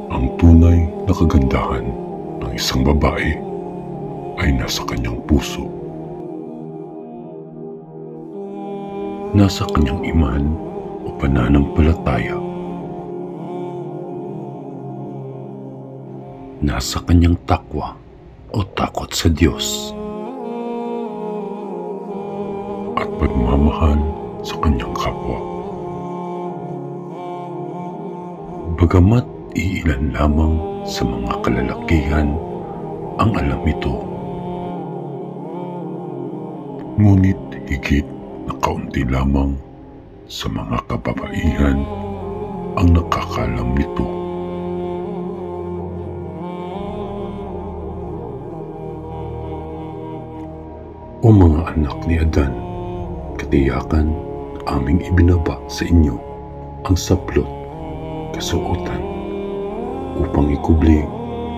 Ang tunay na kagandahan ng isang babae ay nasa kanyang puso. Nasa kanyang iman o pananampalataya. Nasa kanyang takwa o takot sa Diyos. At pagmamahal sa kanyang kapwa. Bagamat iilan lamang sa mga kalalakihan ang alam ito, ngunit higit na kaunti lamang sa mga kababaihan ang nakakalam nito. O mga anak ni Adan, katiyakan aming ibinaba sa inyo ang saplot, kasuotan, upang ikubli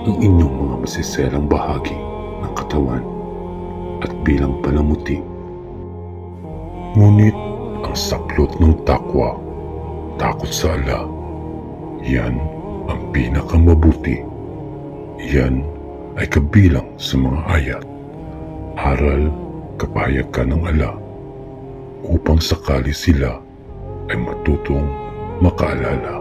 ang inyong mga masiselang bahagi ng katawan at bilang palamuti. Ngunit ang saplot ng takwa, takot sa ala, yan ang pinakamabuti. Yan ay kabilang sa mga ayat, aral, kapayagan ng ala, upang sakali sila ay matutong makaalala.